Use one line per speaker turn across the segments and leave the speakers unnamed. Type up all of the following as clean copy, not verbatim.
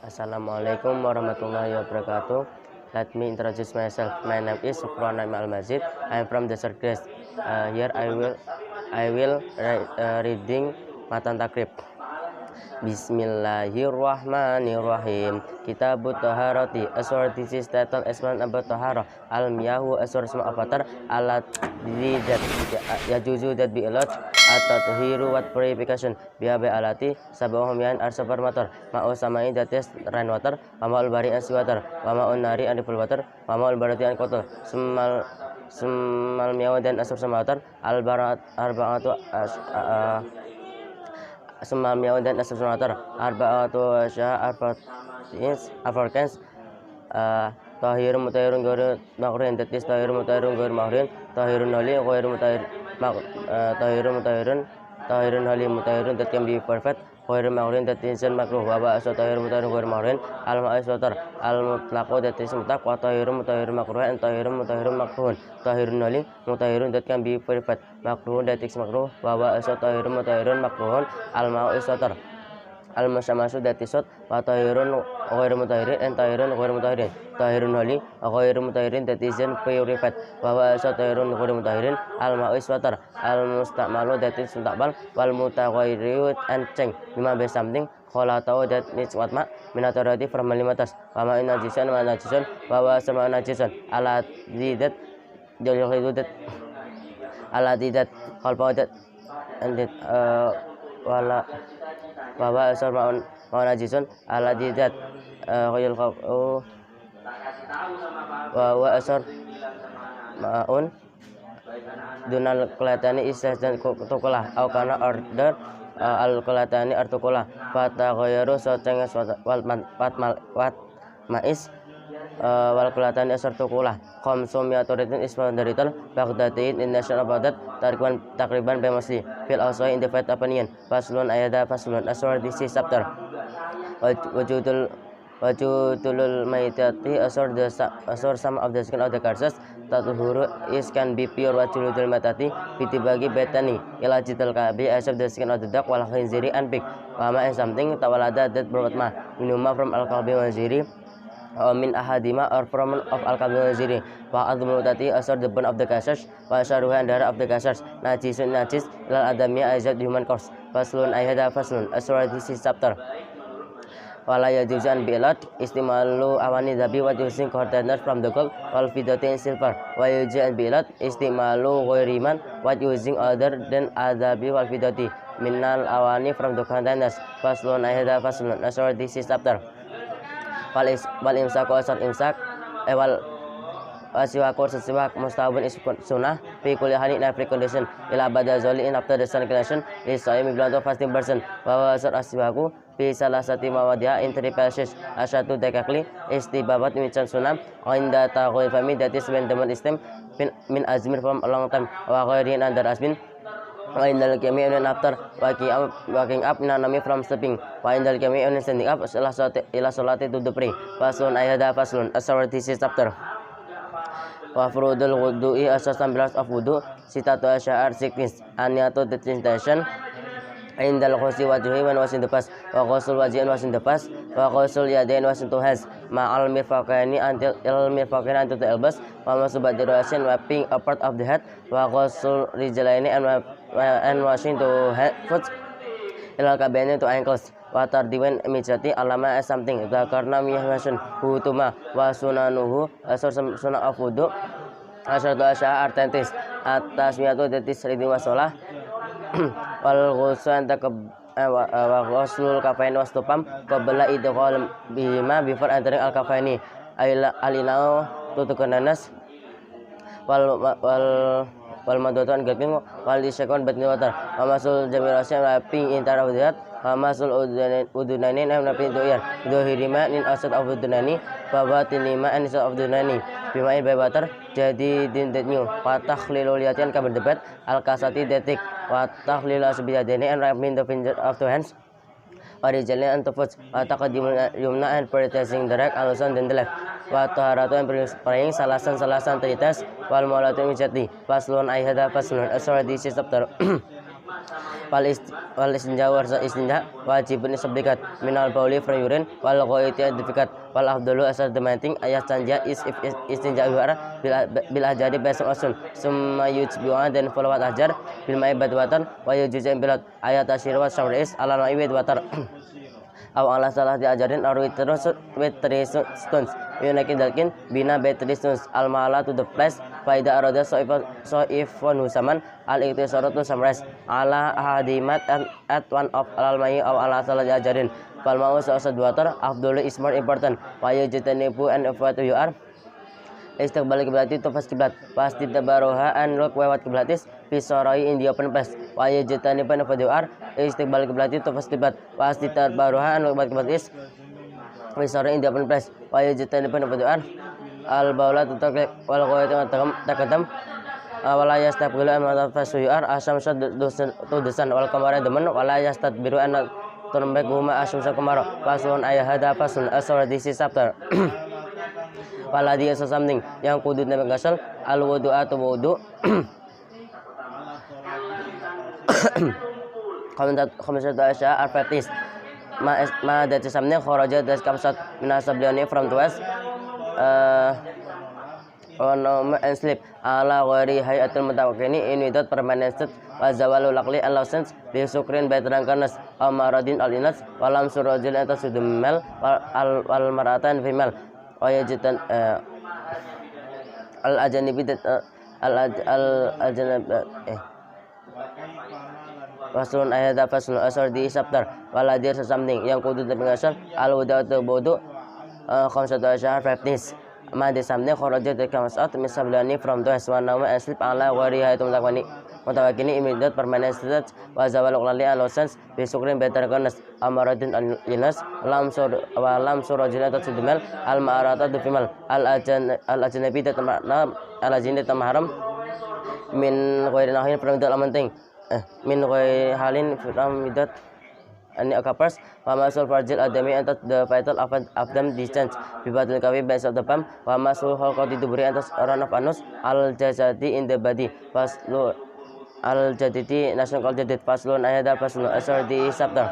Assalamualaikum warahmatullahi wabarakatuh. Let me introduce myself. My name is Sukron Al-Mazid. I am from Desert Grace. Here I will reading Matan Takrib. Bismillahirrahmanirrahim. Kitabut Taharati. Asur this is title Asman about Tahara. Al-Miyahu asur semua avatar. Alat that yajuzu that be allowed. At-Tahiru what purification. Biabe alati. Sabahum yan are super motor. Ma'u samai that is rainwater. Ma'ul bari and seawater. Ma'ul nari and full water. Ma'ul barati and kotor. Semal miyahu dan asur semua water. Al-barat arba'atu Semal miyahu dan asur semua water. Arba'atu syah arfakans. Tahirun mutahirun ghair mahrin, that is tahirun mutahirun ghair mahrin. Tahirun hali ghair mutahir tahirun hali mutahirun, that can be perfect. Ghair mahrin, that is makruh. Wa ba'su tahirun mutahirun ghair mahrin. Al ma'is water al mutlaqu, that is mutlaq. Wa tahirun mutahirun makruh and tahirun mutahirun makruhun. Tahirun hali mutahirun, that can be perfect. Makruhun, that is makruh. Wa ba'su tahirun mutahirun makruhun. Al ma'is water al masamasu, that is hot. Wa tahirun ghair mutahirin and tahirun ghair mutahirin. Tahirun hali ghair mutahirin, that is purified. Wa ba'su tahirun ghair mutahirin. Al ma'is water al mustaqmalu, that is mustaqbal. Wal mutaghayyiru and change. Bima be something khalatahu, that needs what ma minatarati from malimatas. Wa ma'in najisan wa najisan wa sama najisan. Ala didat jalidu that ala didat khalpa that and that wala bahwa asar ma'un najison ala didat khayul qaw wa asar ma'un dunal kelatani isas dan tukulah au kana order al kelatani artukulah fata ghayru satengas wat ma'is wal kelatani asar tukulah khamsum yaturitin ismadarital bagdatiin in national badat takriban bemasli fil also in the fight opinion. Faslun ayada faslun aswar this is chapter wajudul maitati aswar some of the skin of the carcass tatuhuru is can be pure. Wajudul maitati piti bagi betani ilajital kabi as of the skin of the duck wal khinziri and pig. Wama is something tawalada that brought ma minuma from al kalbi wal ziri min ahadima or from of al-kalbi waziri. Wa admutati asar the bone of the kasas. Wa sharuha and darah of the kasas. Najisun najis ilal adamiyya azad human corpse. Faslun ayada faslun asar this is chapter. Wala yajuzu bilat istimalu awani dhabi wa using containers from the gold wal fidati and silver. Wa yajuzu bilat istimalu ghairiman what using other than adhabi wal fidati minal awani from the containers. Faslun ayada faslun asar this is chapter. Wal imsak wa asar imsak wal wasiwak sesiwak mustabun is sunnah fi kulli halin in every condition ila bada zoli in after the sun inclination is saimi belong to fasting person. Wa asar asiwaku fi salasati mawadia in three places asatu dekakli istibabat mican sunnah inda taghil fami, that is when the man is min azmir from a long time wa ghairin under asmin. Wa indal kami and after waking up nanami from sleeping. Wa indal kami and standing up ila salati to the pray. Faslun ayada faslun asar this is chapter. Wa furudul wudu'i asas sambilas of wudu sitatu asya'ar sikis aniyatu the intention indal khusi wajhi when was in the past. Wa ghusul wajhi was in the past. Wa ghusul yadain was in the hands ma'al mirfaqaini until until the elbows. Wa masubadirasin wiping a part of the head. Wa ghusul rijlaini and washing to foot ilal kabaini to ankles. Wa tardiwan mijati alama as something karena miyahwasun hutuma wa sunanuhu asar sunnah of wudu asar asya artentis atas miyatu detis reading wasolah wal ghusan wa ghuslul kafaini wastupam qabla idghal bihima before entering al kafaini alinau tutukananas wal madotan gaping wal disyakon batni water wa masul jamirasya wrapping intara wadiat wa masul udunanin and wrapping to ear dohirima in asad of udunani wa batinima and asad of udunani bimain by water jadi din that new wa takhlilul yatian kabar debat al kasati detik wa takhlil asbiyadini and wrapping the finger of two hands originally and to foot wa taqaddimul yumna and prioritizing the right alusan then the left wa taharatu and praying salasan tritas wal maulatu mijati. Faslun ayhada faslun asar this is chapter. wal istinja warsa istinja wajibun isobligat minal bauli from urine wal ghaiti identifikat wal afdalu asal demating ayat sanja is if istinja yuara bil ajari basam asun summa yujbiwa dan folawat ajar bil mai badwatan wa yujizan bilat ayat asyir wa samrais ala mai badwatar aw ala salah diajarin or with three stones yunakin dalkin bina by three stones al mahala to the place faida arada so if one husaman al iktisarat to summarize ala hadimat at one of al mai aw ala salah diajarin fal mau sa'asad water afdulu is more important wa yajtanibu and avoid you are istiqbal kiblati to fast kiblat pasti tabaroha and look wewat kiblatis fisorai in the open place wa yajtanibu and avoid you are istiqbal kiblati to fast kiblat pasti tabaroha and look wewat kiblatis fisorai in the open place wa yajtanibu and avoid you are al baula tutak wal qawaid taqaddam wala yastaqbilu an fasuyar asam to desan wal kamara demen wala yastadbiru an turn back huma asam kamara pasun ayah hada pasun asar this is chapter waladi asa something yang kudu nabi gasal al wudu atau wudu khamsat asya al-fatis ma that is something kharaja das kamsat minasabliani from the west and sleep ala ghairi hayatul mutawakkini in without permanent state wa zawalu laqli and lawsens bi sukrin by drunkenness amaradin al-inas walam surajil atas sudumel wal maratan female wa yajitan al ajanibi al ajanab waslun ayat faslun asar di chapter waladir something yang kudu terpengasal al wudu atau wudu khamsatu asyar 15 ma de samne kharaja de kamasat misablani from the one now and sleep ala wari hayatu mutawakkini immediate permanent state wa zawal uqlali al-lawsens bisukrin better goodness amaradin al-inas lam surajina tasudmal al-ma'arata dufimal al-ajnabi tatamna al-ajnabi tamaharam min ghairi nahin from the amanting min ghairi halin from that and occurs wa masul farjil adami and the vital of them distance bibatul kawi base of the palm wa masul halqati duburi and run of anus al jasadi in the body faslu al jadidi national jadid faslun ayada faslun asar di chapter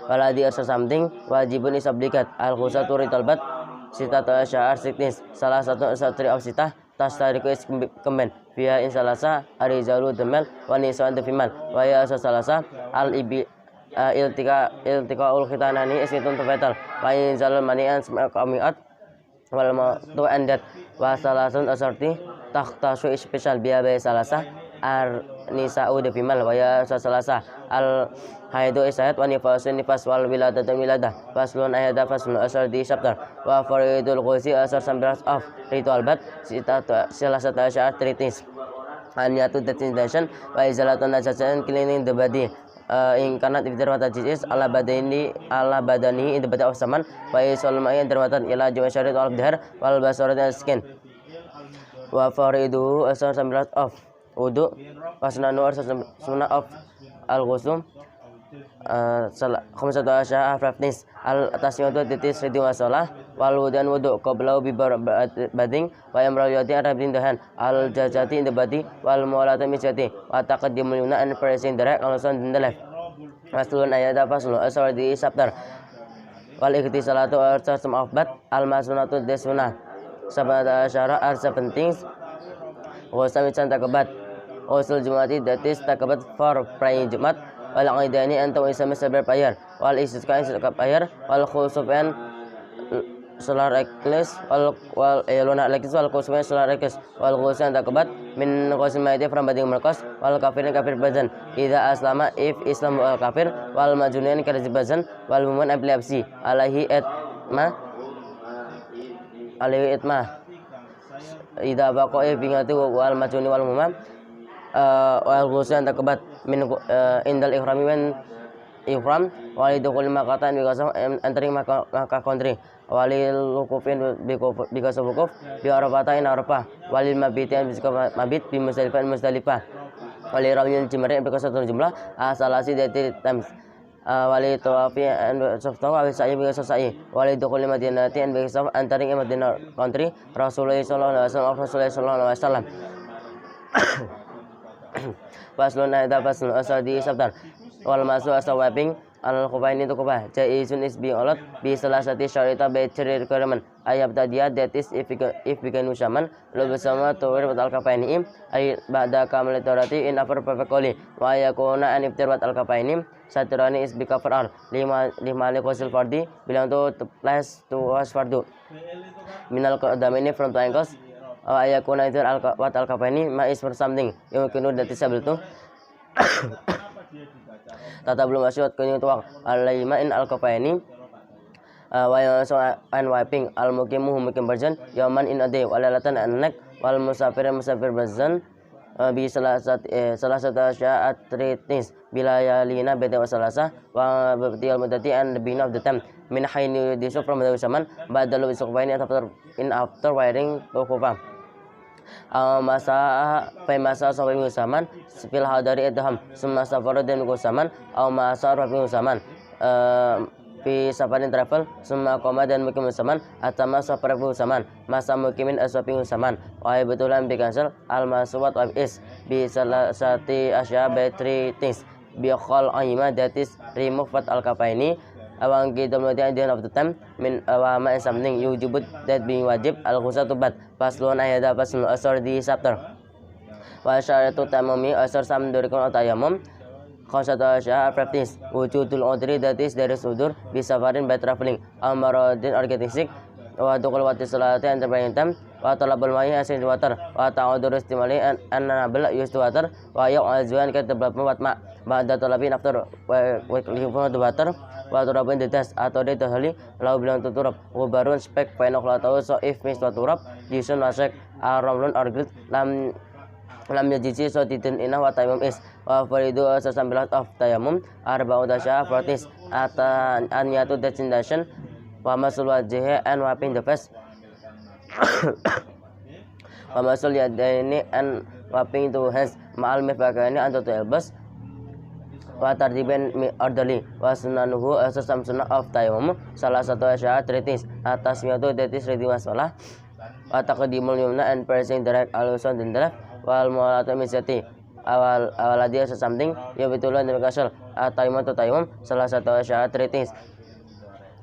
waladi asar something wajibun is obligat al khusatu ritalbat sita syar sickness salah satu asatri of sita tastariku is kemen via insalasa arizalu the male wa nisa the female wa ya salasa al ibi iltika ul khitanani isitun fatal wa inzal mani'an qamiat wal matu and that wa salasun asarti takhtasu special biya by salasa ar nisa'u de female wa ya salasa al haidu isayat wa nifasun nifas wal wiladatu wiladah faslun ayada faslun asar di chapter wa faridul ghusi asar sambras of ritual bat salasat asyar 3 things aniyatu destination wa izalatun najasan cleaning the body in kanat ibtirwata jis ala badani in the body of saman wa isal ma'in darwatan ila jawasharit al dahar wal basarat skin wa faridu asar sambras of wudu wasnanu asar sunnah of al ghusl khamsatu asyar afrafnis al tasyadu titis ridi wasalah wal wudan wudu qabla bi bading wa yamrayati arabin dahan al jajati in the body wal mualata misati wa taqaddimul yumna and pressing the right also in the left faslun ayada faslun asar di chapter wal iktisalatu asar some of bat al masunatu desuna sabada asyara are 7 things ghusl takabat ghusl jumati that is takabat for praying jumat wal qaidani antu isama sabar prayer wal istisqa prayer wal khusuf and solar eclipse wal lunar eclipse wal khusuf solar eclipse wal ghusl takabat min ghusl maiti from bading markas wal kafirin kafir bazan idza aslama if islam wal kafir wal majunin karzi bazan wal mumun epilepsy alaihi itma idza baqa bingatu wal majuni wal mumam wal ghusl takabat min indal ihrami wen ihram walidul makatan because entering maka country walil lukufin because of wukuf bi arafah in arafah walil mabitin because mabit bi musdalifah walil rawil jimari because of jumlah asalasi dari times wali tawafi and softawa sa'i because of sa'i walidul madinati and because of entering Madinah country Rasulullah sallallahu alaihi wasallam Faslun hadza faslun asal di sabtan wal masu asal wiping al khufaini to khufah jaizun is being allowed bi salasati syarita by three requirement ayat tadiya that is if we can usaman lo bersama to wear al kafaini ay ba'da kamal tarati in upper perfectly wa yakuna an iftar al kafaini satrani is be cover all lima li qasil fardi bilang to plus to was fardu minal qadamaini from the ankles ayakuna itu al kafaini ma is for something yang kenu that is able to tata belum masuk ke tuak alaima in al kafaini wa so an wiping al mukimu mukim berjan yaman in a day walalatan an nek wal musafir berjan bi salah satu syaat three things bila yalina beda wasalasa wa betil mudati and the beginning of the time min hayni diso from the zaman badalu isukfaini after wiring kufa masa sampai musaman fil hadari adham semasa faradan musaman atau masa rabi musaman fi safarin travel semua koma dan mukim musaman atau masa rabi musaman masa mukimin aswapi musaman wa betulan bi cancel al maswat of is bi salasati asya by three things bi khal ayma that is remove what al kafaini awang kita melihat di of the time min awama something you jubut that being wajib al khusatubat paslon ayat paslon asar di chapter wa syaratu tamami asar sam durikun atayamum khusatu asya practice wujudul udri that is there is udur bi safarin by traveling amaradin or getting sick wa dukul wati salati and time wa talabul ma'i asin water wa ta'udur istimali an nabla use water wa yu'azwan katabab ma ba'da talabin after wa the water wa turabun dedas atau de tahli lalu bilang tuturab wabarun spek final tahu so if mis turab disun wasek aramlun or grid lam yajici so titin ina wa taimum is wa faridu sasambilat of tayamum arba'u dasya practice ata anyatu destination wa masul wajhi and wiping the face wa masul yadaini and wiping the hands ma'al mifakani and to elbows wa tartiban orderly wa sunanuhu asasam sunnah of tayammum salah satu syarat treaties atas miatu detis ready masalah wa taqdimul yumna and pressing direct alusan dan direct wal mualatu misati awal dia something ya betulan dan kasal tayammum atau tayammum salah satu syarat treaties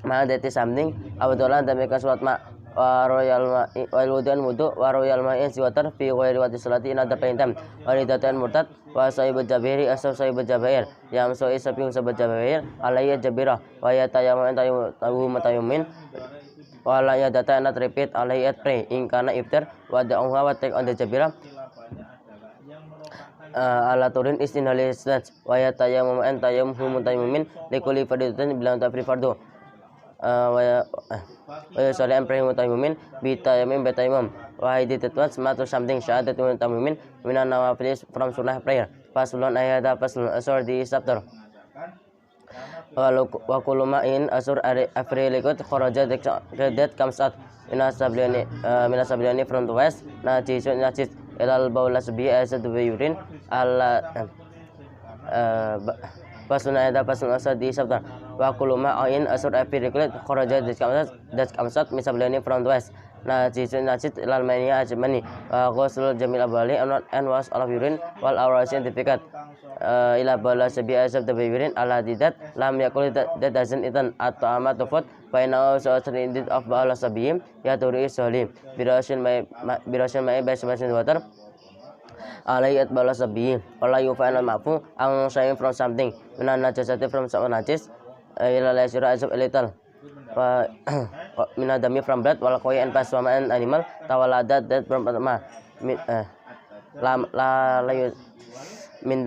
ma detis something abetulan dan kasal ma wa royal waludan wudu wa royal ma'in siwatar fi ghairi wati salati in ada paintam wa ridatan murtad wa sahibul jabiri asab sahibul jabair yang so isapi sahabat jabair alayya jabira wa ya tayamun tayamumin wa la ya data not repeat alayya pray in kana iftar wa da'uha wa take on the jabira ala turin istinali snatch wa ya tayamum an tayamuhum tayamumin likuli fardatan bilang tafri fardu wa sorry I'm praying mutayimin bitayamim betayimum wa I did it once matter something syahadat mutayimin minan nawafil from sunnah prayer faslun ayat faslun asur di chapter wa kullu ma'in asur afrilikut kharaja that comes out minasabliani from the west najis ilal baulas bi asad bi urine ala faslun ayat faslun asur di chapter wa kullu ma'in asur afrilikut kharaja that comes out minasabliani from the west najis ilal mania ajmani ghusl jamil abali and was all of urine wal our certificate ila bala sabi asab the urine ala didat lam yakul that doesn't eaten atau amat food by now so indeed of bala sabi ya turi salim birasin mai best water alayat bala sabi wala yufana mafu ang saying from something minan najasati from someone najis ila lasira asab a little minadami from blood wal koi and paswama and animal tawaladat that from ma la min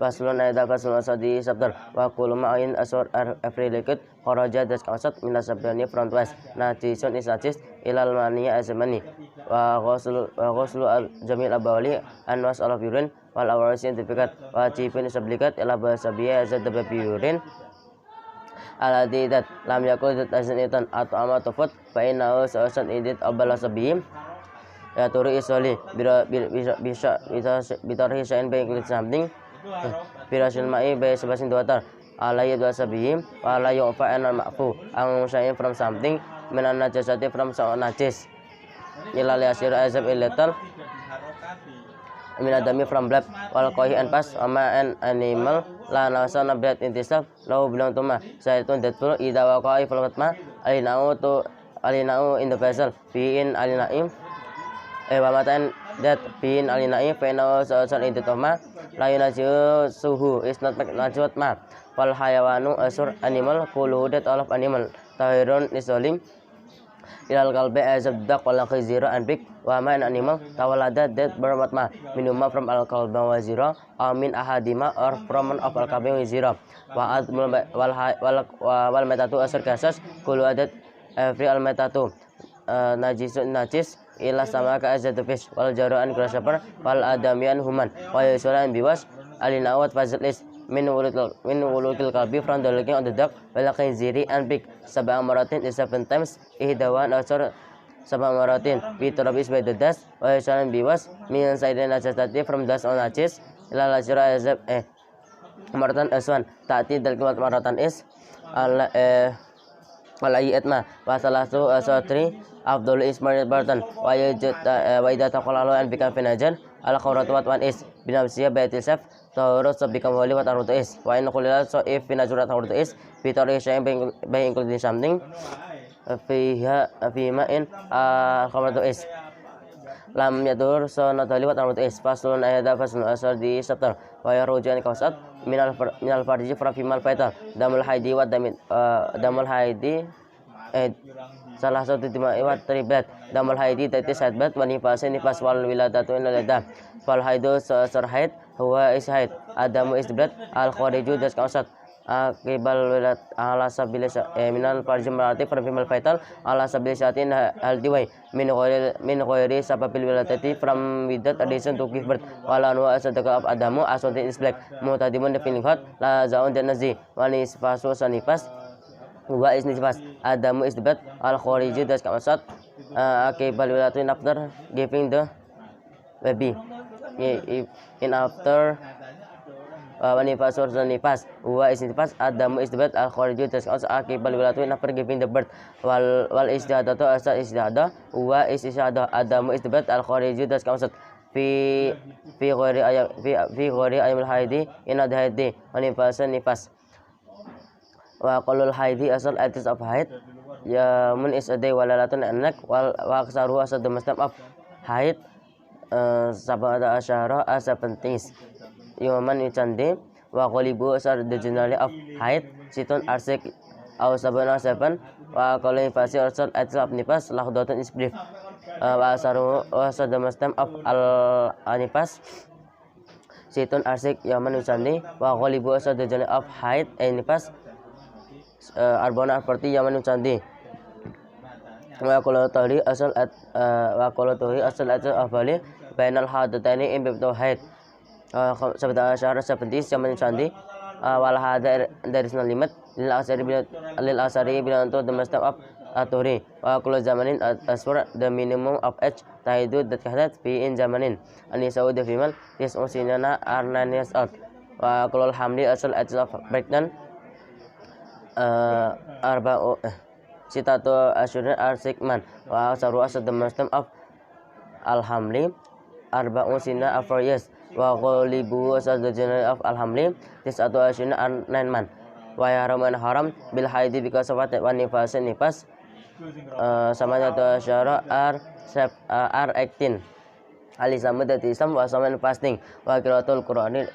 paslon ada paslon asadi sabtar wa kullu ma'in asor afrilikut kharaja das kasat min asabani from west najison is najis ilal mania azmani wa ghuslu al jamil abawali and was all of urine wal awrasin certificate wajibun sablikat ila basabiya azad babi urine aladi that lam yakul that aznitan atau amatofot fa inna sa'asan idit abala sabiyim ya turi isoli bisa bitarhi sain baik something birasin ma'i by sebasin water alayat wasabihim wa la yu'fa an ma'fu ang sain from something minan najasati from so najis ila liasir azab illatal minadami from blood wal koi and pass an animal la nasa na blood intisab law belong to ma saitun that full ida wa koi float ma alinau in the vessel be in alinaim wamatan that be in alinaim penau so in the toma la yunaju suhu is not najut ma wal hayawanu asur animal kulu that all of animal tahirun isolim ilal kalbe as of duck wal khizira and big wa ma an animal tawalada that bermat ma minuma from al kalba wa zira amin ahadima or from one of al kalbe wa zira wa ad wal metatu asur kasas kulu adat every al metatu najis ila sama ka as the fish wal jaru an grasshopper wal adamian human wa yusura and biwas alinawat fazil is min wulukil kalbi from the looking on the duck wal khiziri and big sab'a maratin is 7 times ihdawan asur sab'a maratin bi turabis by the dust wa yusura and biwas min saidin najasati from dust on najis ila lajra azab maratan aswan ta'ti dal kalimat maratan is al walayat ma wa salatu asatri afdal is maratan wa idza taqalalu and become finajan al khawrat one is binafsiya baitisaf Taurus become holy what aruto is wa in khulila so if finajurat aruto is bitari shay'in by including something fiha in khawrat is lam yadur so not holy what aruto is faslun ayada faslun asar di chapter wa yarujan kausat minal farji from female fatal damul haidi wa damul haidi salah satu tema iwat tribat damul haidi tadi sadbat wa nifas wal wiladatu inalada fal haidu sarhaid huwa is haid adamu is blood al khariju das kausat akibal wilat ala sabilis minal farji marati from female fatal ala sabilisatin hal diwai min ghairi sababil wiladati from without addition to give birth wala nuwa sadaka of adamu asonti is black mutadimun definihat la zaun dan nazi wani isfasu sanifas huwa is nifas adamu is blood al khariju das kausat akibal wilatin after giving the baby in after nifas or nifas huwa is nifas adamu is the birth al khariju tas akibal wilatu in after giving the birth wal istihadatu asal istihada huwa is istihada adamu is the birth al khariju tas kausat fi ghairi ayamil haidi in ad haidi wa nifas wa qalul haidi asal atis of haid ya mun is a day walalatun anak wa aksaru asal the mustam of haid sabada asyara asa pentis yoman icande wa qalibu asar the generally of height siton arsek au sabana 7 wa qalai fasi asal atsab nifas lahdatan is brief wa asaru asad the mustam of al anifas siton arsek yoman icande wa qalibu asar the generally of height nifas arbona seperti yoman icande wa qalatu asal afali bainal hadatani in bibtu haid sabda asyara 70 zaman sandi wal hada there is no limit lil asari bila untuk the master of aturi wa kullu zamanin asfar the minimum of age taidu that kadat fi in zamanin ani saud the female is usinana are 9 years old wa kullu hamli asal age of pregnant arba'u sitatu asyurun are 6 months wa saru asal the master of alhamli arba'u sina 4 years wa qalibu asal the general of alhamli tisatu asyuna 9 months wa yahraman haram bil haidi because of what one nifas samanya tu asyara are 18 ali samad islam wa saman fasting wa qiraatul qur'ani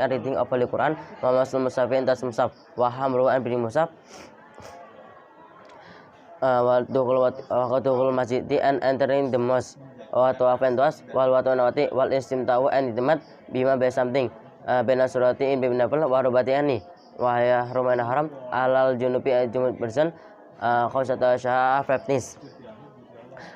reading of the quran wa masul musafin tas musaf wa hamru and bring musaf wa dukhul masjid and entering the mosque wa tawafan tuas wal watanawati wal istimta'u and idmat bima by something bena surati in bibnafal wa rubatiani wa ya rumana haram alal junubi jumud person khausata sya'a 15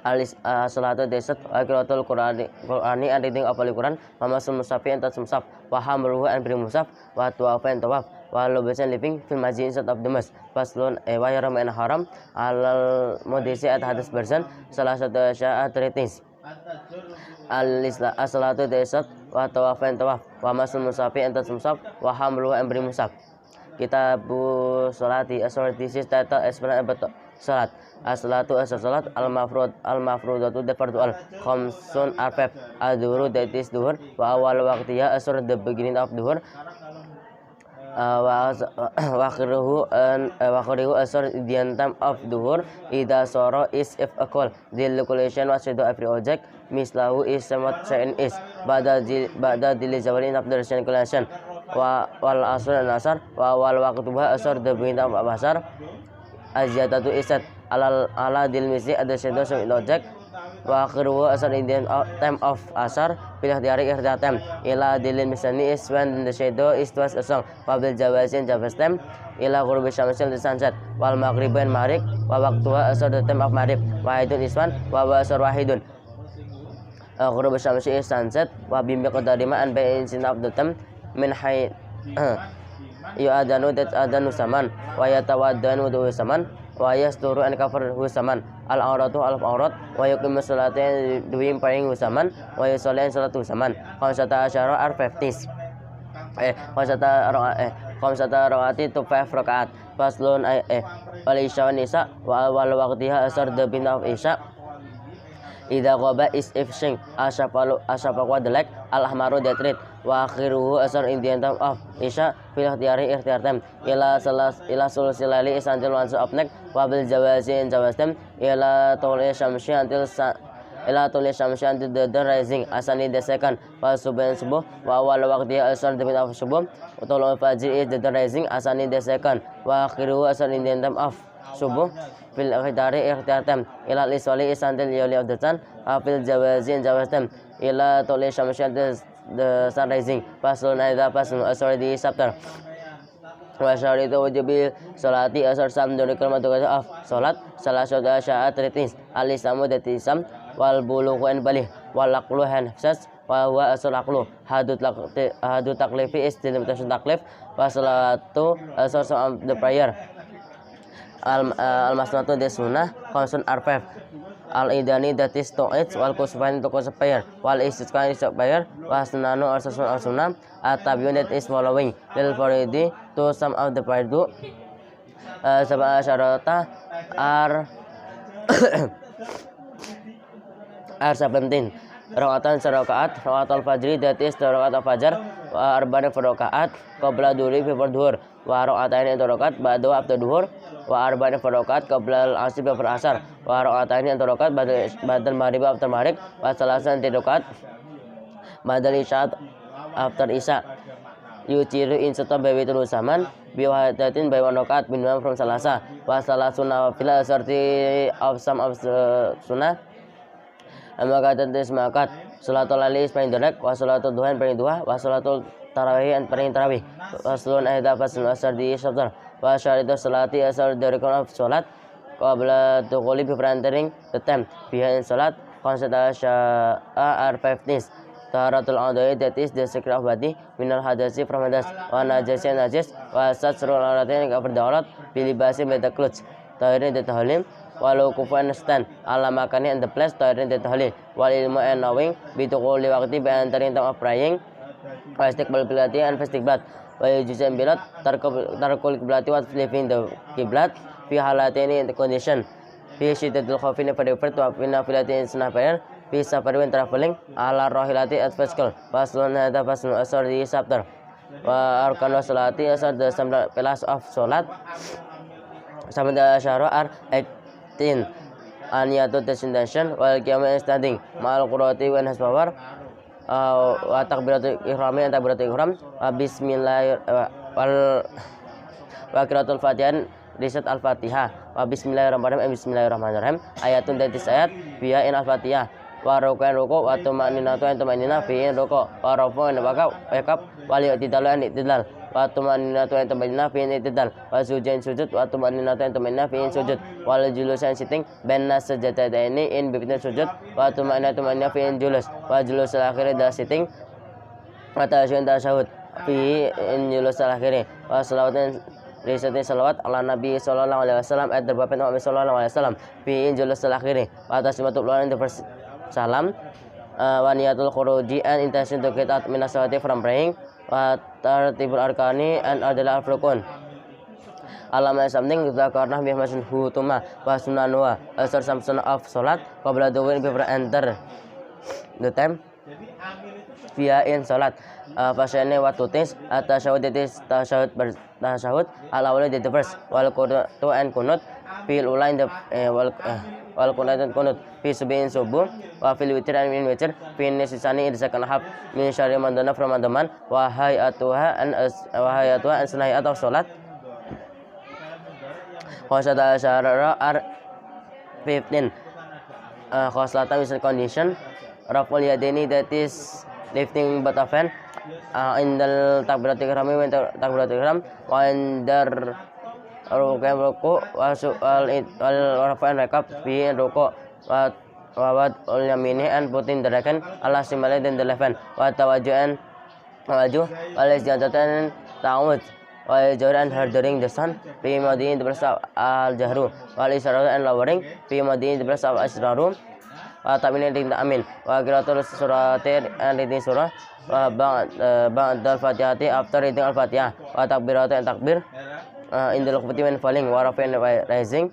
alis salatu desat wa qiraatul qur'ani and reading of the quran wa masul musafi and tasmusaf wa hamruhu and bring musaf wa tawafan tawaf wa lubasan living fil masjid instead of the mosque faslun wa ya rumana haram alal modisi at hadas person salah satu sya'a 3 things al-isla as-salatu desat wa tawafan tawaf wa masul musafi and tasmusaf wa hamruhu and bring musaf kitabu salati as-salati title salat. As-salatu as-salat al-mafrudatu the fardu khamsun are five. Ad-duhur that is duhur wa awal waqtiha asr the beginning of duhur wa akhiruhu asr the end time of duhur ida soro is if a call the location was to every object mislahu is somewhat chain is ba'da dili zawalin of the circulation wa wal asr and asar wa wal waqtuha asr the beginning of asar aziyatatu isat ala dil misi ada shadow some object wa akhiruhu asar in the time of asar pilih dari ikhtiar time ila dilin misani is when the shadow is twice a song wabil jawazin jawaz time ila ghurubi syamsil the sunset wal maghriban maghrib wa waqtuha asar the time of maghrib wahidun iswan wa asar wahidun ghurubi syamsi is sunset wa bimbi qadarima and by in of the time min hay yu'adanu that adanu saman wa yatawaddanu du saman wa yasturu and cover husaman al-auratu al-aurat wa yuqimu salata doing praying husaman wa yusalli salatu husaman khamsata asyara are 50 khamsata rawaati to 5 rakaat faslun al-isya nisa wa awal waqtiha asar the bin of isya idza qaba is ifshing asyafa wadlek al-ahmaru that red wa akhiruhu asar in the end of isya fil ikhtiar time ila sulsilali is until once of neck wa bil jawazin jawaz time ila tawli syamsi until the rising asani the second wa subuh wa awal waqti asar the of subuh wa tawli fajr is the rising asani the second wa akhiruhu asar in the end of subuh fil ikhtiar time ila liswali is until yawli of the sun wa fil jawazin jawaz time ila tawli syamsi the sun rising faslun aidha faslun asar di chapter wa syaritu wajibil salati asar sam dari kalmatu of salat salah satu syarat ritis alisamu dati sam wal bulughu an balih wal aqlu hanfsas wa huwa asal aqlu hadu taklifi is the limitation taklif wa salatu asar of the prayer al masnatu the sunnah khamsun are five al-idani that is to it wal kusfain to kusfair wal istisqan is prayer wa sunanu or sunnah at-tabiun that is following lil faridi to some of the fardu sab'a syarata are 17 rakaatan sarakaat rakaatul fajri that is the rakaat fajar wa arba'in rakaat qabla dhuhri before dhuhur wa rakaatain itu rakaat ba'da after dhuhur wa arba'in rakaat qabla al-asr before asar wa rakaatain itu rakaat ba'da maghrib after maghrib wa salasan rakaat ba'da isya after isya yuciru in sota bawi terus saman biwahadatin by one rakaat minimum from salasa wa salasuna fil asarti of some of sunnah maka tentu semakat salatul laili paling direct wa salatul duha paling duha wa salatul tarawih paling tarawih faslun aida faslun asar di chapter wa syaritu salati asar dari of salat qabla dukhuli before entering the time behind salat khamsata are 15 taharatul adai that is the secret of body minal hadasi from hadas wa najis wa satrul auratin cover the aurat bilibasi by the clothes tahirin the tahlim walau kufan stand ala makani and the place tahirin the tahlim wal ilmu and knowing bitukuli waqti by entering time of praying wa istiqbal qiblat and istiqbal wa yujizan bilat tarkul qiblati wa leaving the qiblat fi halatini in the condition fi shiddatil khawfin for the first wa fi nafilatin sunnah prayer fi safar when traveling ala rahilati at physical faslun hada faslun asar di chapter wa arkanus salati asar the pillars of salat samada syara are 18 aniyatu destination wal qiyam standing ma'al qurati when has power wa takbiratul ihram and takbiratul ihram wa bismillah wa qiraatul fatihah riset al-fatihah wa bismillahirrahmanirrahim ayatun dari ayat biya in al-fatihah wa ruku'an ruku' wa tumaninatu an tumanina fi ruku' wa rafu'an wakaf wal i'tidalu an i'tidal wa tumaninatu an tumanina fi i'tidal wa sujudan sujud wa tumaninatu an tumanina fi sujud wal julusan sitting baina sajadataini in between sujud wa tumaninatu fi julus wa julus al-akhir da sitting wa tasyahud fi in julus al-akhir wa salawatan risetnya salawat ala Nabi sallallahu alaihi wasallam at the Prophet Muhammad sallallahu alaihi wasallam fi julus al-akhir wa taslimatul ula in the first salam wa niyatul khuruji and intention to get out min as-salati from praying wa tartibul arkani and adil al-rukun alama something karena bih masun hutuma wa sunanwa asar samsun of salat qabla dukhul before enter the time via in salat fasane waktu tis tasyahud tis tasyahud al awal di the first wal qunut and kunut fil ulain the wal kunut fi subuhin subuh wa fil witr and min witr fi nisani in the second half min syahri ramadan from ramadan wa hayatuha an sunayat of salat khosata syara ar 15 khoslatan with condition raful yadaini that is lifting both of hand in the takbiratul ihram when takbiratul ihram wa indar ruku wa su'al rafa'an rakab fi ruku wa wad ul yamini and putting the right hand ala simale then the left hand wa tawajuan waju wal istiadatan ta'awud wa jaran during the sun fi madin the plus al jahru wal israr and lowering fi madin the plus al asraru wa taminating the amin wa qiraatul suratir and reading surah wa ba'd al-fatihati after reading al-fatihah wa takbiratu and takbir in the luqmati when falling wa rafin rising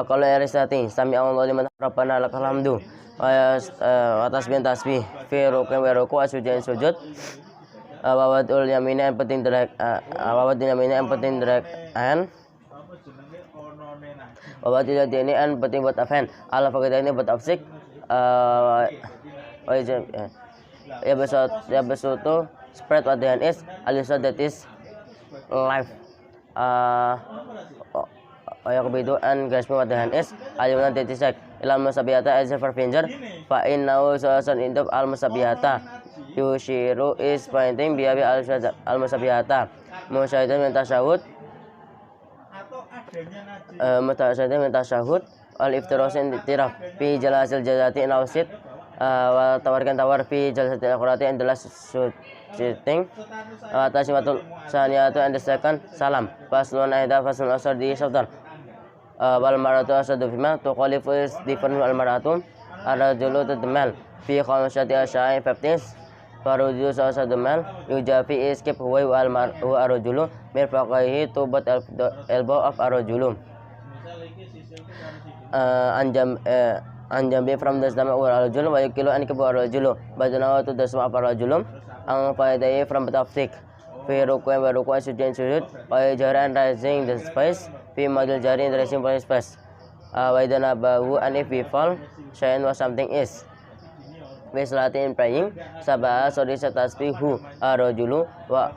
kalau reciting sami Allahu liman rabbana lakal hamdu wa tasbih fi rukun wa ruku sujud wa wadul yamina and putting the right hand Wabat tidak ini and penting buat fan. Allah pakai ini buat absik. Ya besok tu spread what the hand is. Alisa that is life. Ayak begitu and grasping what the hand is. Alimana that is like ilal musabiyata as a finger. Fa innahu sawasan indub al musabiyata. Yushiru is pointing biabi al musabiyata. Musyahidan minta syahud. Mutasyahid minta syahud al iftirasin tiraf fi jalasil jazati nausit wa tawarkan tawar fi jalasil akhirati and the last sitting tasyimatul saniyatu and the second salam faslun aida faslun asar di sabdan wal maratu asadu fima tuqalifu is different wal maratu arajulu to the male fi khamsati asyai 15 faruju asadu male yujafi is keep huwa wal maru arajulu mirfaqaihi to but elbow of arajulu anjambi from the stomach or arajulu wa yakilu an keep arajulu badana to the stomach of arajulu ang faidai from the thick fi ruku wa ruku sujud wa jaran rising the space fi madal jari the rising space wa idana bahu and if we fall shine was something is Bislatin praying sabah sorry tasbihu arajulu wa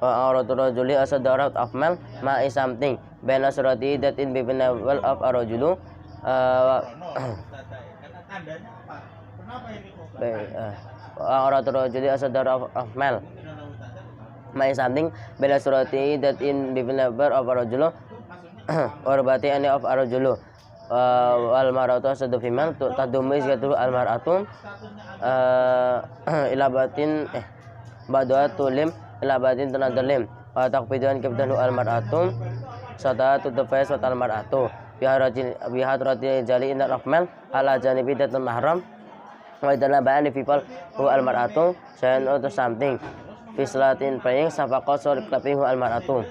auratul rajuli asadarat of mal ma is something bena surati that in between level of arajulu auratul rajuli asadarat of mal ma is something bena surati that in between level of arajulu or bati any of arajulu wal maratu asadu fimal tadumis gatu al maratu ilabatin baduatu lim ilabatin tanadalim wa taqbidan kibdanu al maratu sadatu the face wa al maratu bihadrati jali in rahmal ala janibi dat mahram wa idana ba'ani people who al maratu saying or something fislatin praying safaqat or clapping who al maratu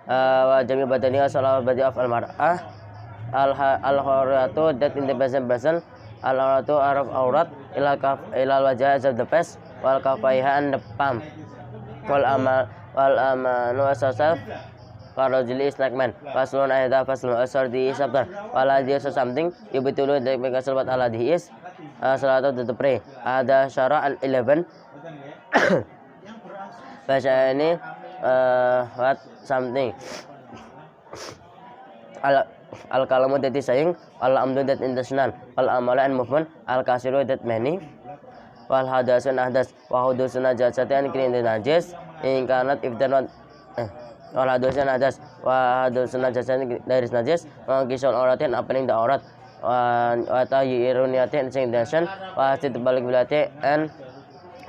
wa jami badani salawat badi of al mar'ah al-khuratu that in the present al-auratu araf aurat ilal wajah as of the face wal kafaiha and the palm wal amanu asasaf karajuli is like man faslun ayda faslun asar di sabtar waladi is something yubitulu that make us what aladi is salatu to the pray ada syara al-11 baca ini what something al kalamu that is saying al amdu that intentional al amala and movement al kasiru that many wal hadasun ahdas wa hudusun najasati and clean the najis in kanat if they're not wal hadusun ahdas wa hudusun najasati there is najis wa kisal auratin opening the aurat wa tayyiruniyati and saying intention wa hasid balik bilati and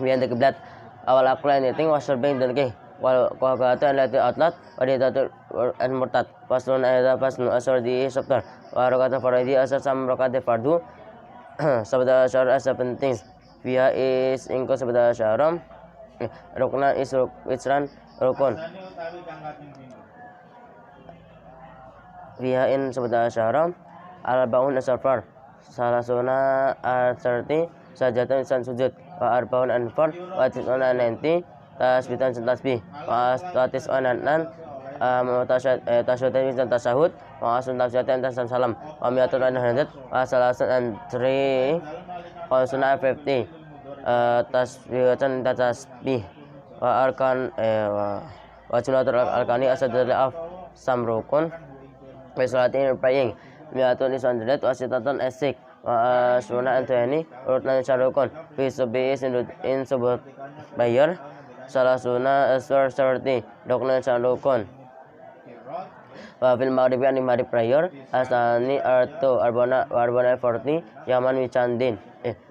behind the kiblat awal akla anything was serving the key wal qawqata allati atlat wa didatul and murtad faslun ayda faslun asar di sabtar wa rakata faridi asar sam rakata fardu sabda asar asar penting via is ingko sabda asyaram rukna is witran rukun fiha in 11 arba'un asfar salasuna arti sajatan san sujud wa arba'un anfar wa tis'una nanti tasbitan tasbih wa tas'una nan tasyahud dan tasyahud wa asun tasyahud dan salam wa mi'atun an hadat wa salasun an tri wa sunna 50 tasbihatan tasbih wa arkan wa jumlatul arkani asadul af samrukun wa salatin praying mi'atun is 100 wa sitatan asik wa sunna antani urutnan syarukun fi subi in subut bayar salasuna aswar sarti dokna syarukun wa fil maghribi an maghrib prayer asani arto arbana 40 yaman wicandin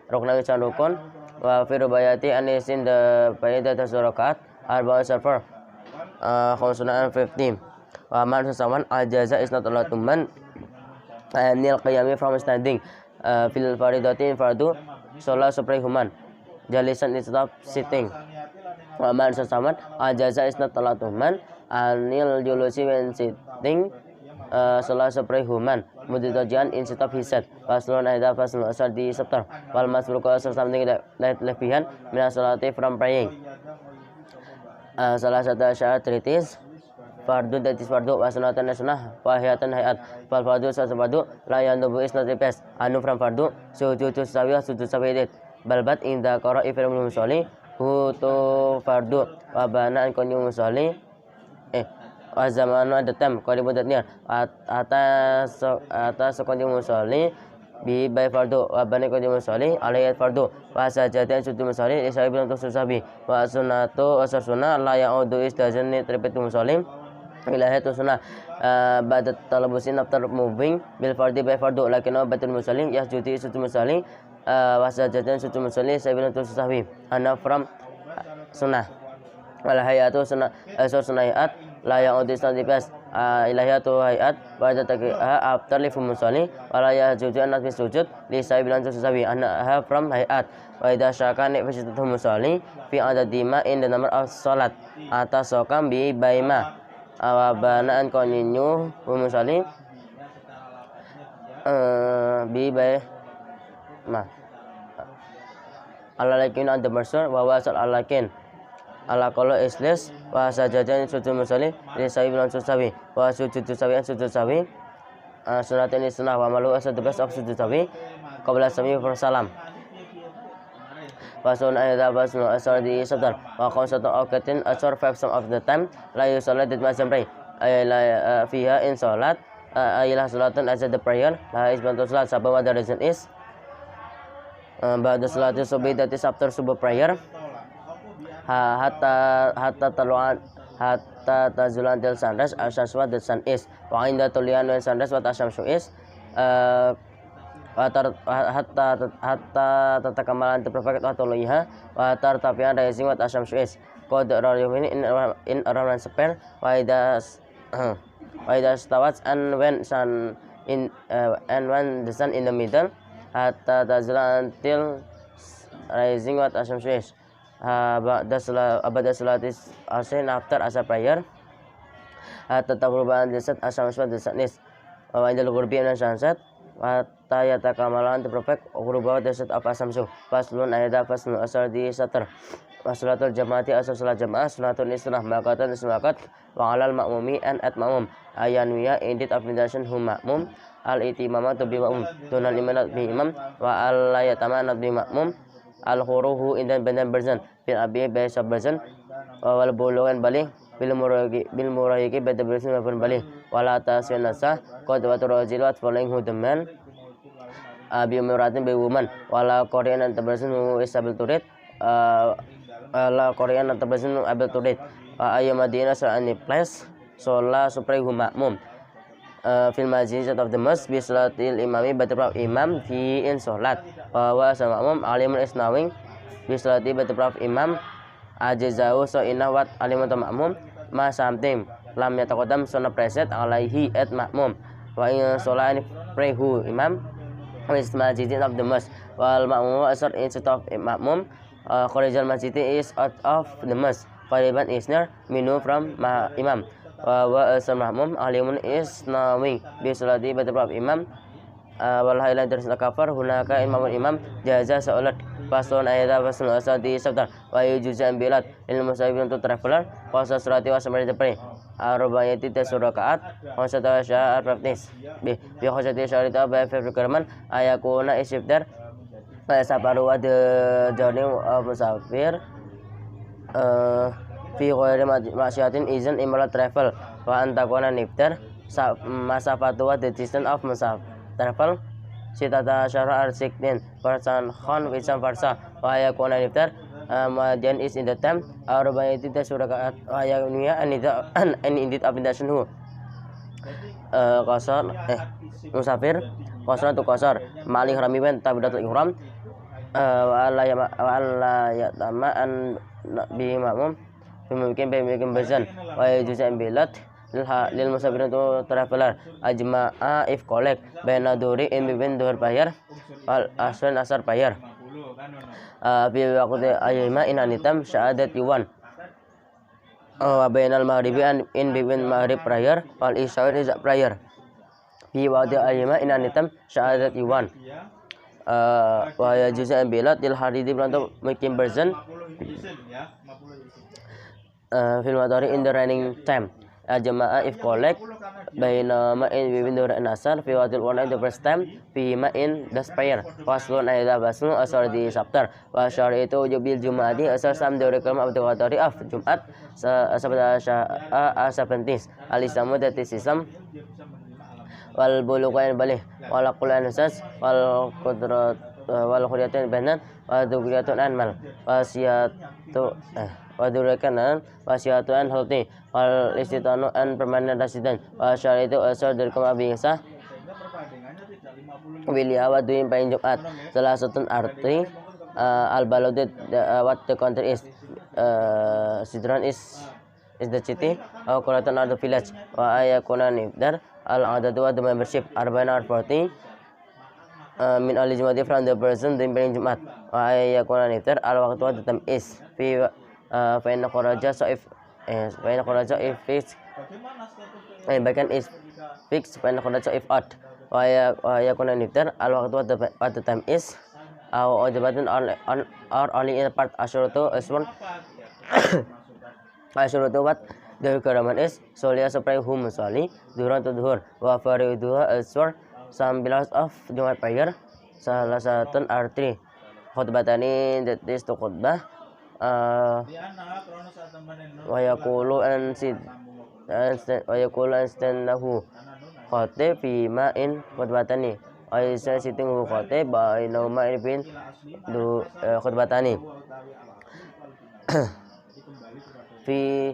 rokna wicandukun wa fi rubayati anisin the bayda tasurakat arba'un safar khawsuna 15 wa man saman ajaza is not allowed to man nil qiyami from standing fil faridatin fardu sholat suprahuman jalisan is not sitting wa man saman ajaza is not allowed to man anil julusi when sitting sholat suprahuman muditajian instead of he said faslun aida faslun asar di sabtar wal masruku asar something that lebihan min salati from praying salah satu syarat tritis fardu that is fardu wasunatan sunnah wahiyatan hayat fal fardu satu fardu la yandubu is not replace anu from fardu sujud sawi sujud sawi balbat inda qara ifil musolli hu to fardu wa bana an kunyu musolli wa zamanu ada tam qaribu datnya atas kunyu musolli bi by fardu wa bana kunyu musolli alayat fardu wa sajatan sujud musolli isabi untuk susabi wa sunnatu asar sunnah la yaudu is doesn't need repeat musolli ilahi tu sunnah badat talabusin after moving bil fardi by fardu lakin batul musallim yasjudi sujud musallim wasajatan sujud musallim sabila tu sahwi ana from sunnah wal hayatu sunnah asar sunnayat la ya'udis nantipas ilahiyatu hayat badat after lifu musallim wala yasjudu anak sujud li sabila tu sahwi ana from hayat wa idza syakana fi sujud musallim fi adadima in the number of salat atas sokam bi baima awabanaan koninyu musalli bi bay ma alalakin ada bersur wa wasal alakin ala qala islis wa sajadan sujud musalli li sawi bilan susawi wa sujud sawi sunatan sunnah wa malu asad the best of sujud sawi qabla sami salam Fasun ayat fasun asar di sabtar wa khamsatu awqatin asar 5 some of the time la yusallat macam pray fiha in salat ayalah salatan as the prayer la is bantu salat sabab the reason is ba'da salati subuh that is after subuh prayer hatta taluan hatta tazulan till sunrise asaswa the sun is wa inda tulian when sunrise what asyamsu is hatta tatakamalan to perfect atau liha wa tartafian rising what asam is qad rayumin in around spare wa ida stawats and when sun in and when the sun in the middle hatta tazula until rising what asam is abada salatis asin after asa prayer hatta tabruban desat asam is wa indal ghurbi and sunset Tayata kamalan to perfect urubah desat apa samsu faslun ayat faslun asar di satar Maslatul jamaati asal salat jamaah sunatul isnah makatan ismakat wa alal ma'mumi and at ma'mum ayanwiya indeed affiliation hum ma'mum al itimama to be ma'mum tunal imanat bi imam wa al layatamanat bi ma'mum al khuruhu indan bendan berzan bil abi by subberzan wal bulugan balik bil murayiki beda berzan maupun balik wala tasyan nasah qad wa turajil wat following who the man abi muratin by woman wala korean and berzan who is able to read la Korean atau person able to read ayam Madinah any place sholat suprahu makmum fil masjid of the mosque bi salatil imami batabra imam fi in sholat wa sama makmum alimun is knowing bi salati batabra imam ajazau so inna wat alimun makmum ma something lam yataqaddam sunna preset alaihi at makmum wa in sholat prahu imam is masjid of the mosque wal makmum asar instead of makmum Khorijal masjid is out of the mosque. Qariban is near minu from imam. wa asar mahmum alimun isnawi bi salati ba'da imam wal hayla darsna kafar hunaka imam jaza saulat faslun ayat faslun asadi sabtar wa yujuzan bilat ilmu musafir untuk traveler qasa surati wa samari japri arba'ati tasurakaat qasa sya'a practice bi qasati syarita ba fi requirement ayakuna isifdar safaru wa the journey of musafir fi ghairi maksiatin izin imral travel wa antakuna niftar masafatu wa the distance of musafir travel sitata syara ar-16% khon wisam farsa wa yakuna niftar madian is in the time arba'ati tasurakaat wa yakuniya and indeed abindasan hu qasar musafir qasar tu qasar malih ramiban tabidatul ihram wa alla yatama an bi ma'mum mungkin bazan wa yujuzan bilat lil musafirin to traveler ajma'a if collect baina duri in between dur bayar wal asar bayar fi waqti ayyima in anitam syahadat yuwan wa bainal maghribi in between maghrib prayer wal isya prayer fi waqti ayyima in anitam syahadat yuwan wa yajuzan bilat lil haridi untuk making version fil matari in the raining time jamaah if collect baina ma'in between dur and asar fi waqtil one the first time fi ma'in das prayer faslun ayat basnu asar di sabtar wa syar itu jubil jumadi asar sam dur kelma abdu watari af jumat sabda sya'a asabentis alisamu dati sistem wal buluqain balih wal qulan asas wal qudrat wal khuriyatin banan wa dukriyatun anmal wasiyatu wadurakanan wasiatuan halti wal istitanu an permanent resident wa syar itu asal dari kema biasa wilia wa duin pain jumat salah satu arti al baludit what the country is sidran is the city or Quratan or the village wa ayakuna nifdar al adadu wa the membership arba'in or 40 min al jumati from the person duin pain jumat wa ayakuna nifdar al waqtu wa the time is fi fa inna kharaja so if fixed bahkan is fixed fa inna kharaja if odd wa yakuna niftar al waqtu at the time is or debatin or only in part asyuratu aswan asyuratu what the requirement is solia supply hum soli duran to duhur wa fariduha aswar some bills of jumat prayer salah satu arti khutbatani that is to khutbah wa yaqulu anstannahu khatib fi ma'in khutbatani aysa sitting khatib baina ma'in bin du khutbatani fi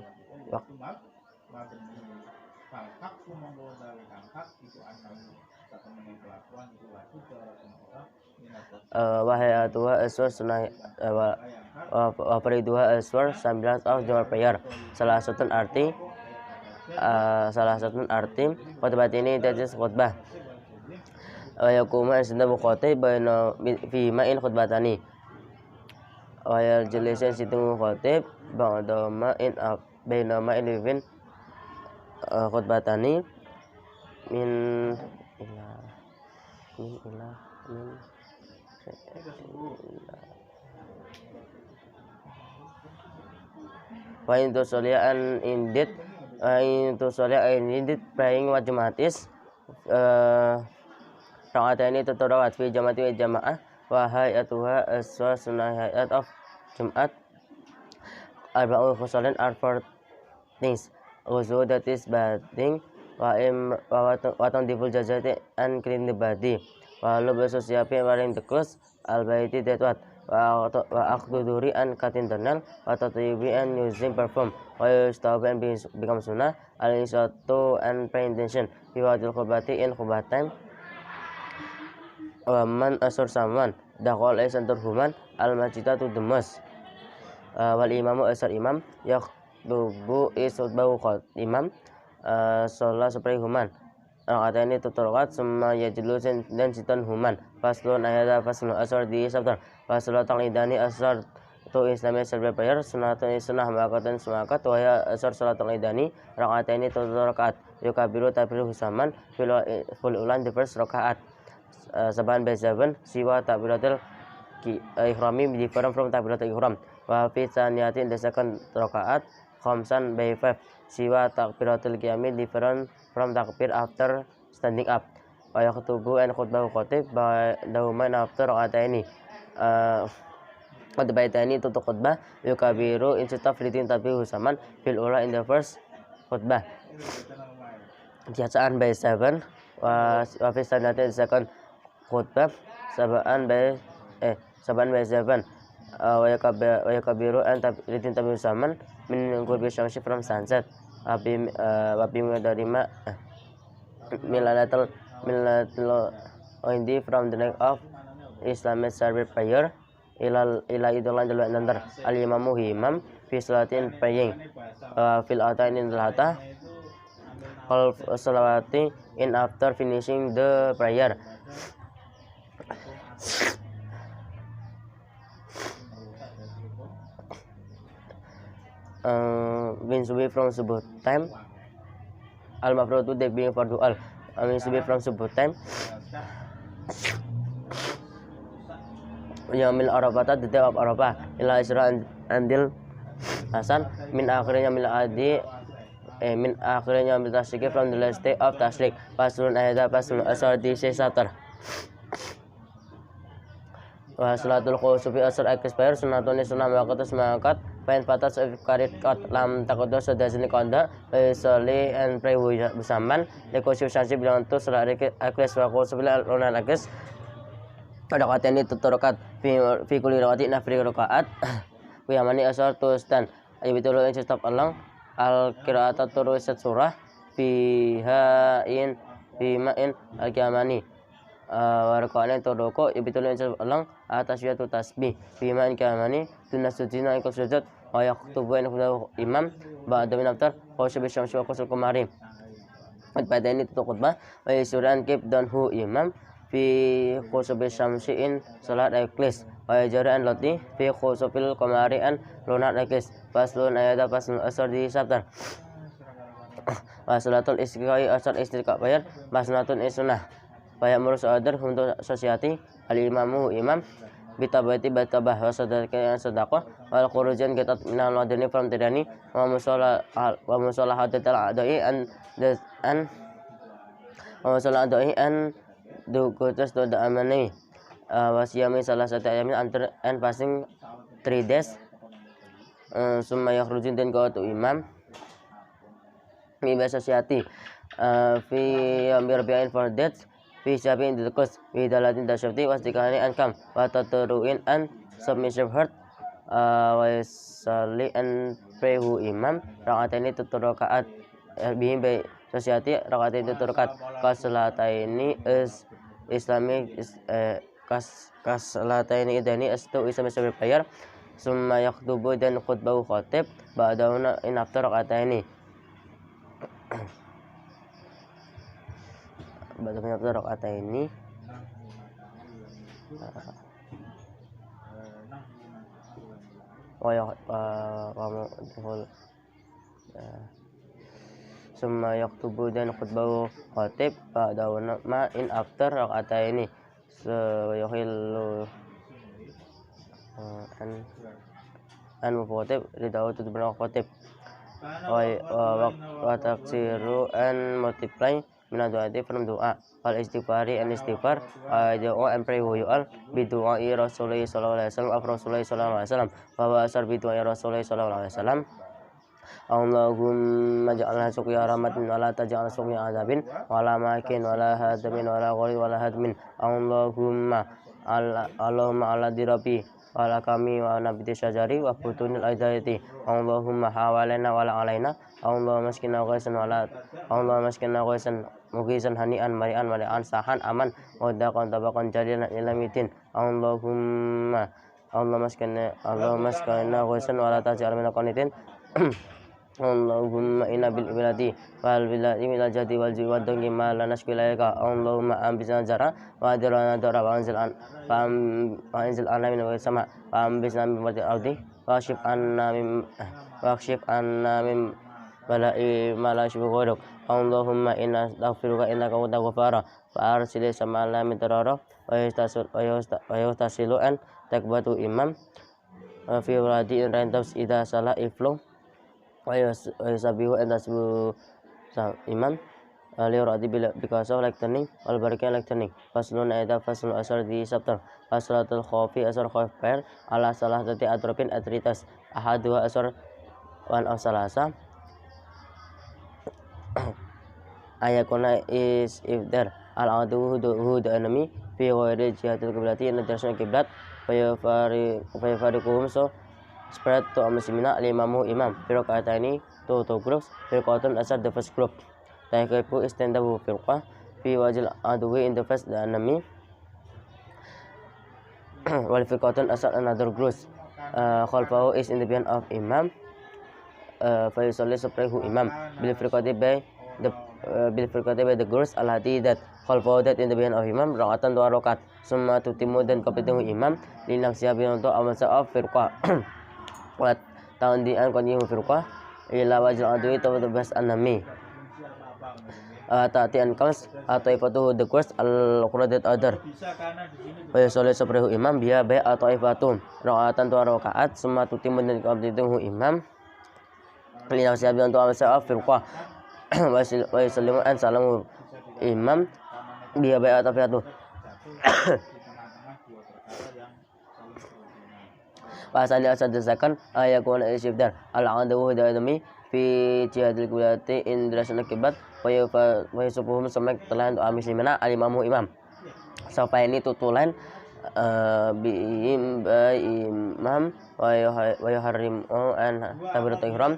wahayatuha aswar sunai wa fariduha aswar 19 of jumat prayer salah satu arti khutbah ini tetes khutbah wa yakuma asna khatib baina fi ma'in khutbatani wa yajlisan situ khatib ba'da ma'in baina ma'in livin khutbatani min wa into solia an indeed praying wa jumatis rakaat ini tatarawat fi jamati wa jamaah wa hayatuha aswa sunnah hayat of jumat arba'u khusalan are for things also that is bathing wa tandiful jazati and clean the body wa lubus siapin wearing the clothes al baiti that what wa akhduduri and cut internal wa tatayibi and using perfume wa yustahabu and become sunnah al isatu and pray intention fi waqtil khutbati in khutbah time wa man asur someone daqal is antur human al masjida to the mosque wal imamu asar imam yakhdubu is khutbah imam sholat seperti human rakaat ini tuturakat semua yajlusin dan sitan human faslun ayat faslun asar di sabtar faslun talidani asar to Islamic celebrate prayer sunnatun sunnah ma'akatan semangat wa ya asar salatul idani rakaataini to rakaat yukabiru takbiru husaman fil ulan the first rakaat saban by 7 siwa takbiratul ihrami different from takbiratul ihram wa fi tsaniyati in the second rakaat khamsan by 5 siwa takbiratul qiyami different from takbir after standing up wa yakhutubu and khutbah khatib by dauman after rakaataini khutbaitani tutup khutbah yukabiru instead of reading takbir husaman fil ula in the first khutbah biasaan by 7 wa fi tsaniyati second khutbah sabaan by 7 wa yakabiru and reading takbir husaman min qurbi syamsi from sunset wabi darima milalatul indi from the night of Islamic service prayer ila idolan jalan nantar al-imamu imam fi salatin praying fil atain in lata call salawati in after finishing the prayer bin subuh from subuh time al-mafrudu they being for dual min subuh from subuh time Yamil Arafah the day of Arafah ila Isra andil Hasan min akhirnya mil adi min akhirnya mil tasrik from the last day of tasrik paslun ayat paslun asar di sesatar wa salatul khusufi asar expire sunatun sunnah waqtu semangat pain patas karit kat lam takodo sedasini konda soli and pray besaman lekosif sansi bilang tu selari akles wa khusufi lonan akles pada kata ini tuturakat fi kulli rakaati nafri rakaat wa yamani asar tustan aybitul in stop along al qiraat turusat surah fiha in bima'in al qiyamani wa rakaatnya turoko aybitul in stop along atas yaitu tasbih bima'in qiyamani tunasujina ikut sujud wa yaktubu imam ba'da min aftar khusyu bi syamsi wa qusul qamari pada ini tutup khutbah wa yasuran keep dan hu imam fi khusubi syamsiin salat eklis wa jara'an lati fi khusubil qamarian lunat eklis faslun ayat faslun asar di sabtar wa salatul istiqai asar istiqa bayar masnatun sunnah bayar murus adar untuk sosiati al imamu imam bitabati batabah wa sadaqah sadaqah wal khurujan gatat minal wadani from tadani wa musalla hadatal adai an wa musalla adai an dukutus do da amani wasiyami salah satu ayamin antar and passing 3 days summa yakhrujun dan qawatu imam mi basasiati fi ambirba'in for dates fi syabin dikus fi dalatin dasyafti wasdikani and come wa taturuin and submissive heart wa sali and pray hu imam rakaatani tuturakaat bihim by sosiati rakaatani tuturakat kasalataini is Islamic kasalataini idani astu Islamic service prayer summa yaktubu dan khutbah khatib ba'dauna in after rakaataini ba'dauna after rakaataini summa yaktubu dan khutbah khatib ba'dauna ma in after rakaataini yuhillu an mukhatib ridawu tu benar khatib wa taksiru and multiply min doa from doa wal istighfari and istighfar doa and pray you all bi doai rasulullah sallallahu alaihi wasallam rasulullah sallallahu alaihi wasallam wa asar bi doai rasulullah sallallahu alaihi wasallam Allahumma ja'alna suqya rahmatin wa la taj'al suqya azabin wa la makin wa la hadamin wa la ghali wa la hadmin Allahumma ala dirabi wa la kami wa nabiti syajari wa butunil aidayati Allahumma hawalena wa la alaina Allahumma maskina ghaisan wa la Allahumma maskina ghaisan mughizan hani'an mari'an sahan aman wa daqan tabaqan jadilan ilamitin Allahumma maskina ghaisan wa la taj'al min qanitin Allahumma inna bil biladi wal biladi minal jadi wal jiwa dongki ma la nashku ilaika. Allahumma ambisna jara wa adirana dara wa anzil anna min sama wa ambisna min batil ardi wa akshif anna min bala'i ma la yashbu ghuruk. Allahumma inna astaghfiruka innaka kunta ghafara fa arsili sama'ana min tarara wa yastasilu an takbatu imam fi waladi in rantabs idha salah iflu wa yusabihu and tasbihu imam li radi because of like turning wal barakat like turning faslun aida faslun asar di chapter faslatul khawfi asar khawf pair ala salah tati atropin atritas ahadua asar one of salasa ayakuna is if there al adu who the enemy fi ghairi jihatil qiblati in the direction of qiblat fayafariquhum so spread to muslimina al-imamu imam firqata ini two groups firqatun asad the first group taqifu is tandabu firqa fi wajil adwi in the first the enemy wal firqatun asad another groups khalfahu is in the behind of imam fa yusalli suprehu imam bil firqati by the groups al-hadi that khalfahu that in the behind of imam rakatan dua rakaat summa tutimu dan kapituhu imam linang siapin untuk amasa of firqa wat tahun di an konyi firqa ila wajil adwi to the best enemy ta'ati an comes atau ifatu the course al quradat other wa yusalli suprehu imam biya bay atau ifatum rakatan dua rakaat summa tutimu dan kapituhu imam linang siapin untuk amasa of firqa wa yusallimu an salamu imam biya bay atau ifatum Pasal asal desakan ayakun isyibdar al-adawu hidayatami fi jihadil qiblati in direction qiblat wa yusubuhum samak telan doa muslimina al-imamu imam sampai ini tutulan imam wa yuharrimu an takbiratul ihram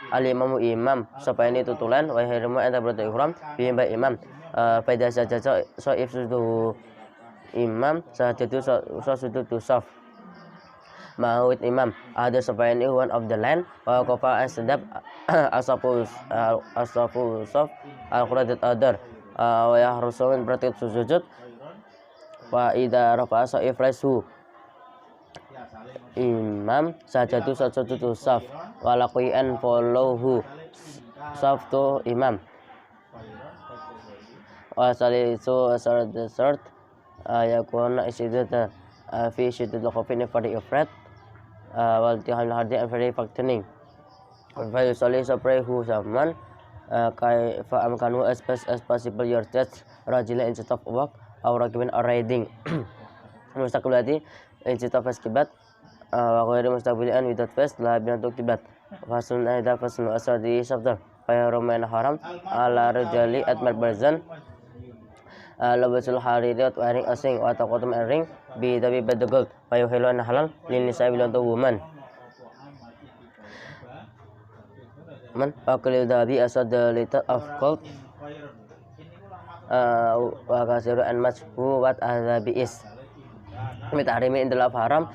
al-imamu imam sampai ini tutulan wa yuharrimu an takbiratul ihram bi imam pada saja so if sudu imam saat itu sudu saf Mahut imam ada supaya ini one of the land wa qafa asdab asafu sof al-quradat other wa yahrusun berarti sujud wa idza rafa'a ifrasu imam sajadu sajadu saf wa laqian followhu saf to imam wa salisu asar desert yakuna isidata fi shiddatil khawfi for the ifrat wal tihal hardi and very factoring fa yusalli suprehu zaman kaifa amkanu as best as possible your chest rajila instead of walk or rakibin or riding mustaqbilati instead of qiblat wa ghairi mustaqbilan without face la binatu qiblat fasun aida fasun asadi sabda fa yaruman haram ala rajali atmar barzan labasul harirat wearing a sing wa taqatum a ring bi dabi bad gold wa yuhilu an halal lin nisa bil to woman man akil dabi asad the liter of gold wa kasiru and much who what azabi is mitarimi in the love haram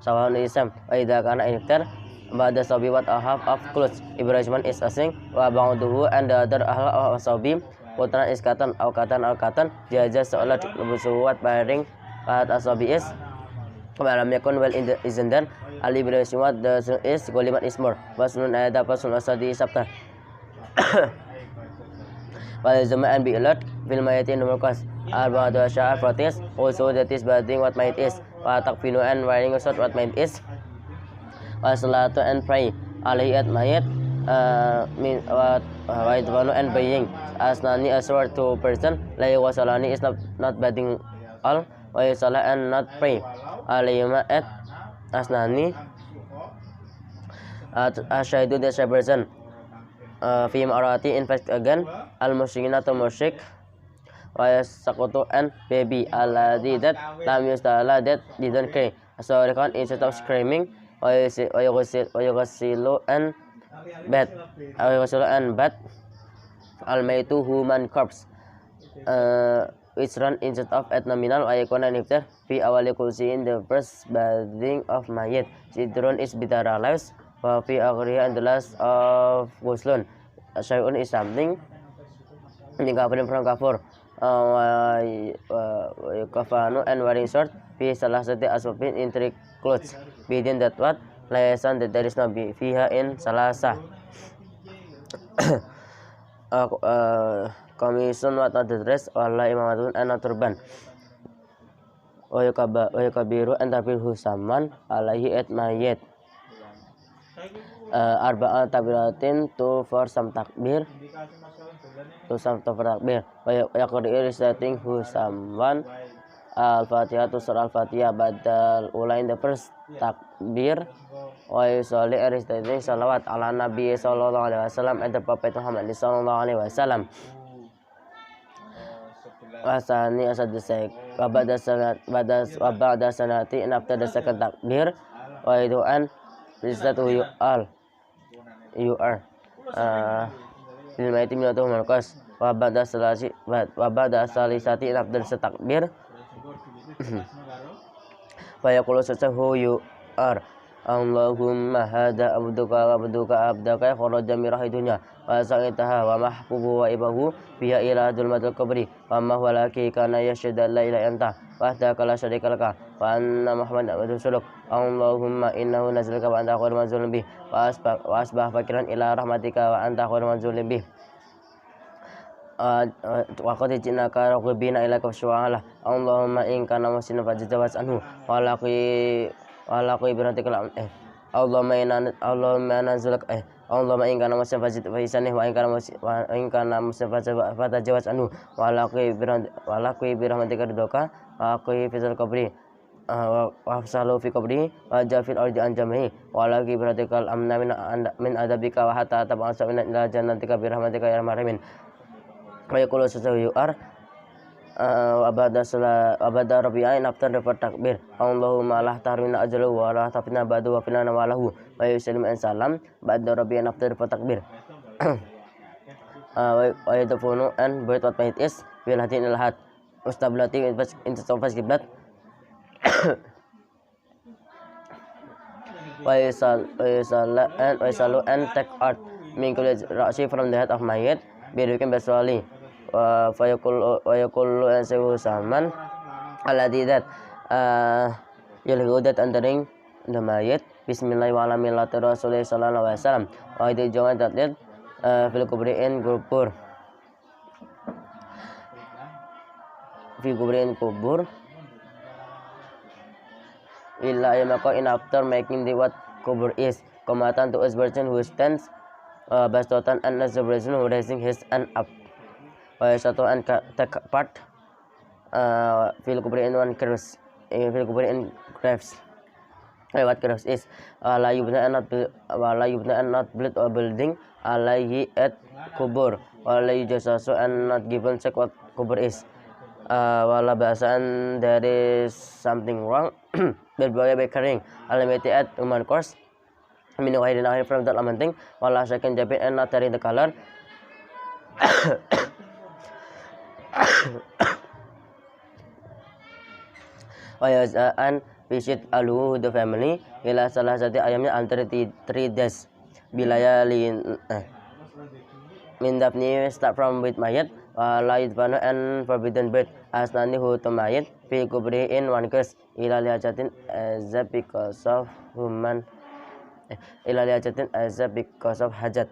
sawan isam wa idza kana iftar ba'da sabi what a half of clothes ibrahim is a sing wa ba'duhu and the other ahla of sabi Putran iskatan al-katan jajah seolah bersuat baring pada asabi is malam yakun well in the isn't then ali bersuat the is golimat ismor wasunun ayat pasun asadi sabta wal zaman be alert fil mayatin numerkas arba'atu asyar protes also that is bathing what might is wa takfinu and wearing a short what might is wa salatu and pray aliyat mayat min wa idwanu and baying asnani aswar to person la wasalani is not bathing all wa salah and not pray alayma at asnani ashaidu the person fi marati in fact again al musyrikina to musyrik wa yasaqutu and baby alladhi that lam yustala that didn't cry so record instead of screaming wa yughsilu and bad al-maitu human corpse which run instead of at nominal ayakuna niftar fi awali kursi in the first bathing of mayit sidron is bidara lives wa fi akhirih and the last of ghuslun. Syai'un is something covered from kafur. Kafanu and wearing short fi salah satu aswabin in three clothes within that what lesson that there is no fiha in salasa. Commission what not the dress wala imamatun and not turban. Wa yukabiru and tabiru saman alaihi at mayet. Arba'at takbiratin to for some takbir. To some takbir. Wa yaqri'u reciting who someone al-Fatihah to surah al-Fatihah badal ula in the first takbir. Wa yusalli reciting salawat ala Nabi sallallahu alaihi wasallam and the Prophet Muhammad sallallahu alaihi wasallam. Wasani asad sek wabada sanati and after the second takbir wa idu'an reciting you are lilmaiti minatu markas wabada salisati and after the takbir wa yaqulu who you are Allahumma hada abduka kharaja min rahidunya wa sa'itaha wa mahbubu wa ibahu biya ila dhulmatul qabri wa ma huwa laki kana yashhadu la ilaha anta wa ahdaka la syarika laka wa anna muhammadan abduhu rasuluk. Allahumma innahu nazalaka wa anta khairul manzulin bih wa asbah fakiran ila rahmatika wa anta khairul manzulin bih wa qad jinaka rabbina ila kafshu'ala. Allahumma in kana musliman fajtawaz anhu wa laqi biratikal Allahumma in kana musliman fajtawaz wa in kana musliman fatajawaz anhu wa laqi birahmatika ridhoka wa laqi fil qabri wa salu fi qabri wa jafil ardi anjamihi wa laqi biratikal amna min adabika wa hatta tab'asa min ila jannatika birahmatika ya arhamar rahimin. Wa yaqulu you are abada rabi'ain after the takbir. Allahumma la tahrimna ajlahu wa la tafina ba'du wa fina walahu wa yusallim and salam ba'da rabi'ain after the takbir. Wa yadfunu and buat what it is will hatin ilhat ustablati in sofas kiblat wa yusallu and take out min kulli ra'si from the head of mayit birukin baswali wa yaqulu and say saman alladhi that yulhu that entering the mayit bismillah wa ala millati rasulillah sallallahu alaihi wasallam wa itu jangan that fil kubri in kubur fi kubri in kubur illa yamaka in after making the what kubur is komatan to us person who stands bastotan and as the person who raising his hand up wa satu and take part fil kubri in one cross fil kubri in crafts. What cross is la yubna and not build or building alaihi at kubur wa la yujasasu and not given check what kubur is wala bahasa and there is something wrong berbagai kering alamati at human course minu khairin akhir from that lamenting wala second jabin and not the color and visit alu the family ila salah satu ayamnya antara 3 days bilayalin min dafni start from with mayat la yudfanu and forbidden birth asnani hu to mayat fi kubri in one case ila liajatin as because of human ila liajatin as because of hajat